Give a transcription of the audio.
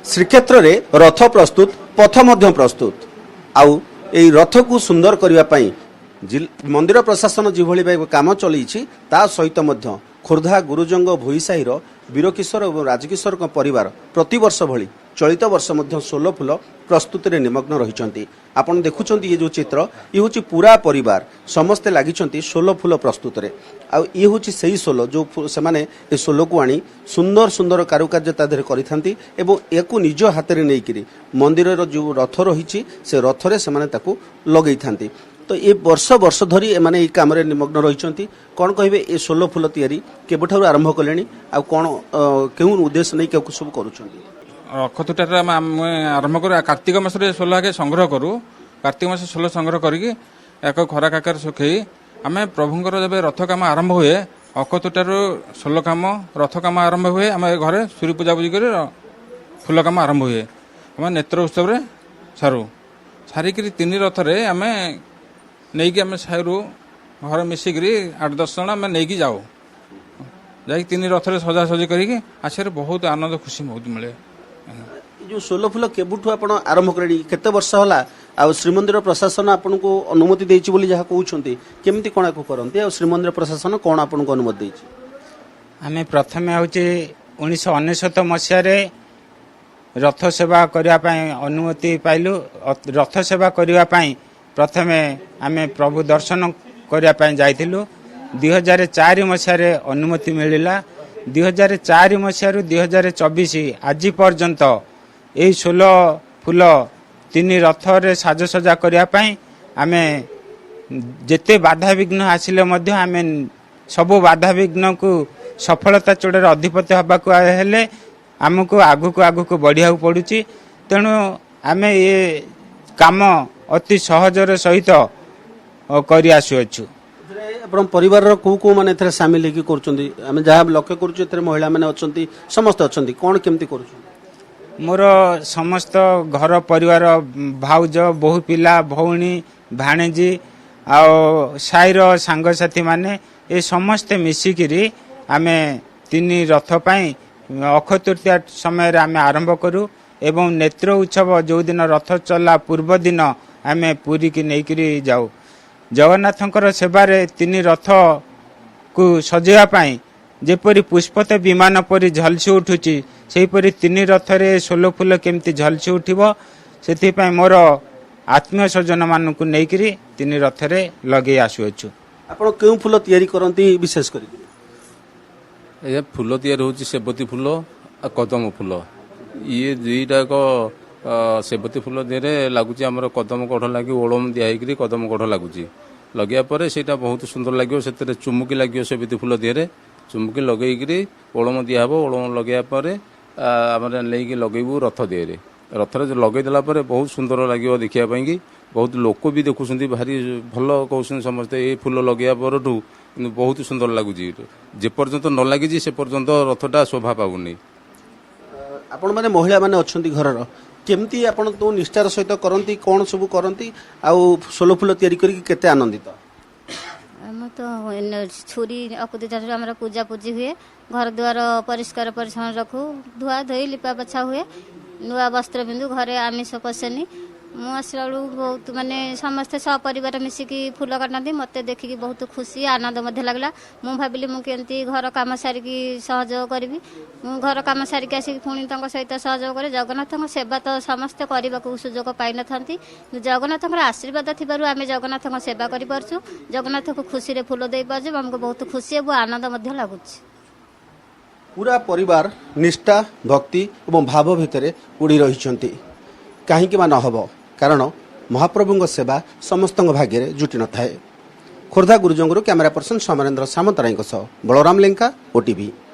श्रीक्षेत्र रे रथ प्रस्तुत पथ मध्य प्रस्तुत आउ एई रथ को सुंदर करने मंदिर प्रशासन जिभली भाई काम चलैछि ता सहित मध्य खोर्धा गुरुजंग भोईसाहीर वीरकिशोर और राजकिशोर परिवार प्रतिवर्ष भली चलित वर्ष मध्य 16 फूल प्रस्तुति रे निमग्न रहिचंती। आपण देखुचंती ये जो चित्र ये होची पूरा परिवार समस्ते लागिचंती 16 फूल प्रस्तुत रे आ ये होची सही 16 जो से माने ए 16 को आनी सुंदर सुंदर कारुकार्य ता देहरे करिथांती एवं एको निज हाथ रे नेइकिरी मंदिर रो जो रथ रहिछि से रथ रे से माने ताकू लगैथांती। तो ये वर्ष वर्ष धरी एमाने ई काम रे निमग्न रहिचंती। कोन कहबे ए 16 फूल तयारी केबठारु आरंभ कलेनी आ कोन केउ उद्देश्य नै केउ सब करूचंती। रखतुटार आरंभ कर कार्तिक मास 16 के संग्रह करूँ। कार्तिक मास 16 संग्रह करके एक खरा काकर सुखई आम प्रभुंर जब रथ काम आरंभ हुए अखतुटार 16 काम रथ काम आरंभ हुए आम घरे सूर्य पूजा पूजी कर फूल काम आरंभ हुए आम नेत्र उत्सव सारू सारिक 3 रथ आम नहीं आम सारू घर मिसिक 8-10 जन आम नहीं जाऊ जा 3 रथ सजासजी करके आसर बहुत आनंद खुशी बहुत मिले। जो 16 फूल केबुठू आपण आरंभ करेनी केते वर्ष होला आ श्रीमंदिर प्रशासन आपन को अनुमति देछि बोली जहा कहउछंती केमती कोना को करंती आ श्रीमंदिर प्रशासन कोन आपन को अनुमति देछि। आमे प्रथमे होछि 1999 मसिया रे रथ सेवा करिया पई अनुमति पाइलु। रथ सेवा करिया पई प्रथमे आमे प्रभु दर्शन करिया पई जाइथिलु। 2004 मसिया रे अनुमति मिलिला। 2004 मसिया रु 2024 आज पर्यंत यही 16 फूल 3 रथ रे साजसजा करने आमे जेते बाधा विघ्न आसिले मध्य आमे सबु बाधा विघ्न को सफलता चोड़े अधिपति हवा को हेले आमको आगु को बढ़िया पड़ुची। तेणु आमे ये काम अति सहजर सहित करि आसुअछु। आपण परिवार को को माने एथरे शामिल हेकी करचंती आमे जहा लक्ष्य करूछु एथरे महिला माने अछंती समस्त अछंती कोन केमती करूछु। मोर समस्त घर परिवार भाउज बहु पिला भौणी भाणेजी आ साईर सांगसाथी माने ए समस्ते मिसिकिरी आमे 3 रथ पई अक्षय तृतीया समय रे आमे आरंभ करू एवं नेत्र उत्सव जो दिन रथ चला पूर्व दिन आमे पुरी की नेकिरी जाऊ। जगन्नाथंकर सेवारे 3 रथ को सजेवा पाई जेपरी पुष्पते विमान परी झलसी उठुची सेहीपरी 3 रथ रे 16 फूल केमती झलसी उठिबो सेथि पई मोर आत्मीय स्वजन मानकु नेकिरी 3 रथ रे लगे आसुअछु। आपण केउ फूल तयारी करंती विशेष करी ए फूल तयार होची सेबती फूल आ कदम फूल ये दुईटा को सेबती फूल देरे लागुची हमर कदम कढ लागि ओळम दिया हेकरी कदम कढ लागुची लगिया परे सेटा बहुत सुंदर लागियो सेतरे चुमुकी लागियो सेबती फूल देरे चुमुकी लगेकरी ओळम दिया हबो ओळम लगेया परे हमर लेकी लगेबू रथ देरे रथ रे लगे देला परे बहुत सुंदर लागियो देखिया पई की बहुत लोक भी देखुसंती भारी भलो कहउसन समझते ए फूल लगेया परठू बहुत सुंदर लागुची जे पर्यंत न लागि जी से पर्यंत रथटा शोभा पाउनी। आपण माने महिला माने अछंती घरर केमती आपण तो निष्ठार सहित करंती कोन सब करंती आ 16 फूल तयारी करी केते आनंदित। हम तो छुरी अकुति ठार हमरा पूजा पूजी हुए घर द्वार परिष्कार परिच्छन्न रखू धुआ धोई लिपा पछा हुए नुआ वस्त्र बिंदु घरे आमिष पसेनी मु आसला बहुत माने समस्त सपरिवार मिसिकी फूल काटती मत देखिकी बहुत खुशी आनंद मध्य लगला। मु भाबिली मु केमती घर काम सारिकी सहयोग करी मु घर काम सारिकी आसिक पुणी सहित सहयोग करे जगन्नाथ सेवा तो समस्ते करने को सुजोग पाई न थांती जगन्नाथ आशीर्वाद थिबारु आमे जगन्नाथ सेवा करि परछु जगन्नाथ को खुशी रे फूल दे परछु हमको बहुत खुशी और आनंद मध्य लागुछि। पूरा परिवार निष्ठा भक्ति और भाव भितर उड़ी रहिचंती काहेकि मा न हबो कारण महाप्रभुଙ୍କ सेवा समस्तଙ୍କ भाग्य जुटी न थाए। खोर्धा गुरुजंगरू कैमरा पर्सन समरेंद्र सामंतरायଙ୍କ सह बलराम लेंका ओटीवी।